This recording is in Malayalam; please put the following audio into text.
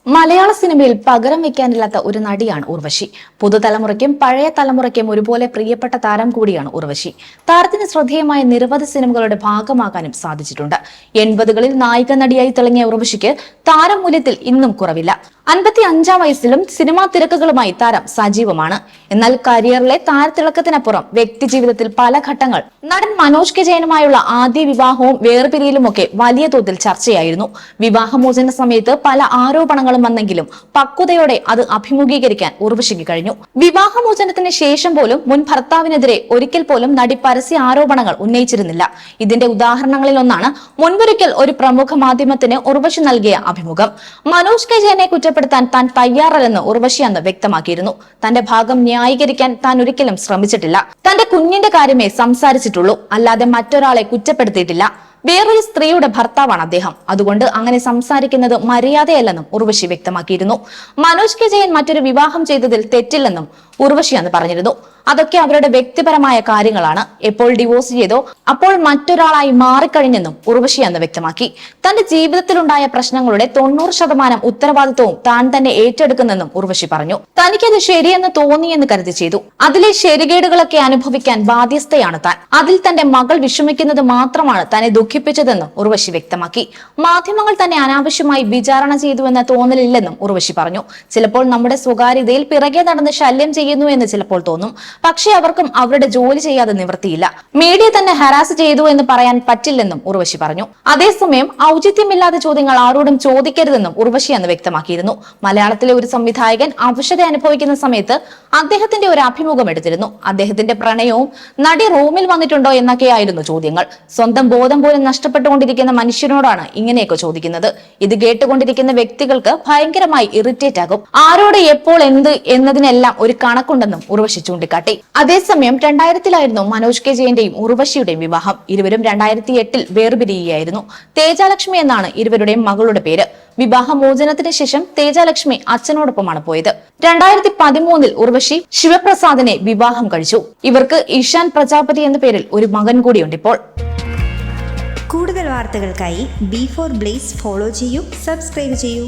മലയാള സിനിമയിൽ പകരം വെക്കാനില്ലാത്ത ഒരു നടിയാണ് ഉർവശി. പുതുതലമുറയ്ക്കും പഴയ തലമുറയ്ക്കും ഒരുപോലെ പ്രിയപ്പെട്ട താരം കൂടിയാണ് ഉർവശി. താരത്തിന് ശ്രദ്ധേയമായ നിരവധി സിനിമകളുടെ ഭാഗമാകാനും സാധിച്ചിട്ടുണ്ട്. 80കളിൽ നായിക നടിയായി തിളങ്ങിയ ഉർവശിക്ക് താരമൂല്യത്തിൽ ഇന്നും കുറവില്ല. 55-ാം വയസ്സിലും സിനിമാ തിരക്കുകളുമായി താരം സജീവമാണ്. എന്നാൽ കരിയറിലെ താരത്തിളക്കത്തിനപ്പുറം വ്യക്തി ജീവിതത്തിൽ പല ഘട്ടങ്ങൾ നടൻ മനോജ് കെ ജയനുമായുള്ള ആദ്യ വിവാഹവും വേർപിരിയലുമൊക്കെ വലിയ തോതിൽ ചർച്ചയായിരുന്നു. വിവാഹമോചന സമയത്ത് പല ആരോപണങ്ങളും വന്നെങ്കിലും പക്വതയോടെ അത് അഭിമുഖീകരിക്കാൻ ഉർവശിക്ക് കഴിഞ്ഞു. വിവാഹമോചനത്തിന് ശേഷം പോലും മുൻ ഭർത്താവിനെതിരെ ഒരിക്കൽ പോലും നടി പരസ്യ ആരോപണങ്ങൾ ഉന്നയിച്ചിരുന്നില്ല. ഇതിന്റെ ഉദാഹരണങ്ങളിലൊന്നാണ് മുൻപൊരിക്കൽ ഒരു പ്രമുഖ മാധ്യമത്തിന് ഉർവശി നൽകിയ അഭിമുഖം. മനോജ് കെ ജയനെ കുറ്റപ്പെടുത്താൻ താൻ തയ്യാറല്ലെന്ന് ഉർവശി അന്ന് വ്യക്തമാക്കിയിരുന്നു. തന്റെ ഭാഗം ന്യായീകരിക്കാൻ താൻ ഒരിക്കലും ശ്രമിച്ചിട്ടില്ല. തന്റെ കുഞ്ഞിന്റെ കാര്യമേ സംസാരിച്ചിട്ടുള്ളൂ, അല്ലാതെ മറ്റൊരാളെ കുറ്റപ്പെടുത്തിയിട്ടില്ല. വേറൊരു സ്ത്രീയുടെ ഭർത്താവാണ് അദ്ദേഹം, അതുകൊണ്ട് അങ്ങനെ സംസാരിക്കുന്നത് മര്യാദയല്ലെന്നും ഉർവശി വ്യക്തമാക്കിയിരുന്നു. മനോജ് കെ ജയൻ മറ്റൊരു വിവാഹം ചെയ്തതിൽ തെറ്റില്ലെന്നും ഉർവശി അന്ന് പറഞ്ഞിരുന്നു. അതൊക്കെ അവരുടെ വ്യക്തിപരമായ കാര്യങ്ങളാണ്. എപ്പോൾ ഡിവോഴ്സ് ചെയ്തോ അപ്പോൾ മറ്റൊരാളായി മാറിക്കഴിഞ്ഞെന്നും ഉർവശി അന്ന് വ്യക്തമാക്കി. തന്റെ ജീവിതത്തിലുണ്ടായ പ്രശ്നങ്ങളുടെ 90% ഉത്തരവാദിത്വവും താൻ തന്നെ ഏറ്റെടുക്കുന്നെന്നും ഉർവശി പറഞ്ഞു. തനിക്കത് ശരിയെന്ന് തോന്നിയെന്ന് കരുതി ചെയ്തു. അതിലെ ശരികേടുകളൊക്കെ അനുഭവിക്കാൻ ബാധ്യസ്ഥയാണ് താൻ. അതിൽ തന്റെ മകൾ വിഷമിക്കുന്നത് മാത്രമാണ് തന്നെ ദുഃഖിപ്പിച്ചതെന്നും ഉർവശി വ്യക്തമാക്കി. മാധ്യമങ്ങൾ തന്നെ അനാവശ്യമായി വിചാരണ ചെയ്തുവെന്ന തോന്നലില്ലെന്നും ഉർവശി പറഞ്ഞു. ചിലപ്പോൾ നമ്മുടെ സ്വകാര്യതയിൽ പിറകെ നടന്ന് ശല്യം ചെയ്യുന്നു എന്ന് ചിലപ്പോൾ തോന്നും. പക്ഷേ അവർക്കും അവരുടെ ജോലി ചെയ്യാതെ നിവൃത്തിയില്ല. മീഡിയ തന്നെ ഹരാസ് ചെയ്തു എന്ന് പറയാൻ പറ്റില്ലെന്നും ഉർവശി പറഞ്ഞു. അതേസമയം ഔചിത്യമില്ലാത്ത ചോദ്യങ്ങൾ ആരോടും ചോദിക്കരുതെന്നും ഉർവശി അന്ന് വ്യക്തമാക്കിയിരുന്നു. മലയാളത്തിലെ ഒരു സംവിധായകൻ അവശത അനുഭവിക്കുന്ന സമയത്ത് അദ്ദേഹത്തിന്റെ ഒരു അഭിമുഖം എടുത്തിരുന്നു. അദ്ദേഹത്തിന്റെ പ്രണയവും നടി റൂമിൽ വന്നിട്ടുണ്ടോ എന്നൊക്കെയായിരുന്നു ചോദ്യങ്ങൾ. സ്വന്തം ബോധം പോലും നഷ്ടപ്പെട്ടുകൊണ്ടിരിക്കുന്ന മനുഷ്യനോടാണ് ഇങ്ങനെയൊക്കെ ചോദിക്കുന്നത്. ഇത് കേട്ടുകൊണ്ടിരിക്കുന്ന വ്യക്തികൾക്ക് ഭയങ്കരമായി ഇറിറ്റേറ്റ് ആകും. ആരോട് എപ്പോൾ എന്ത് എന്നതിനെല്ലാം ഒരു കണക്കുണ്ടെന്നും ഉർവശി ചൂണ്ടിക്കാട്ടി. അതേസമയം 2000-ലായിരുന്നു മനോജ് കെ ജയന്റെയും ഉർവശിയുടെയും വിവാഹം. ഇരുവരും 2008-ൽ വേർപിരിയുകയായിരുന്നു. തേജലക്ഷ്മി എന്നാണ് ഇരുവരുടെയും മകളുടെ പേര്. വിവാഹമോചനത്തിന് ശേഷം തേജലക്ഷ്മി അച്ഛനോടൊപ്പമാണ് പോയത്. 2013-ൽ ഉർവശി ശിവപ്രസാദിനെ വിവാഹം കഴിച്ചു. ഇവർക്ക് ഇഷാൻ പ്രജാപതി എന്ന പേരിൽ ഒരു മകൻ കൂടിയുണ്ട്. ഇപ്പോൾ കൂടുതൽ വാർത്തകൾക്കായി B4 Blaze ഫോളോ ചെയ്യൂ, സബ്സ്ക്രൈബ് ചെയ്യൂ.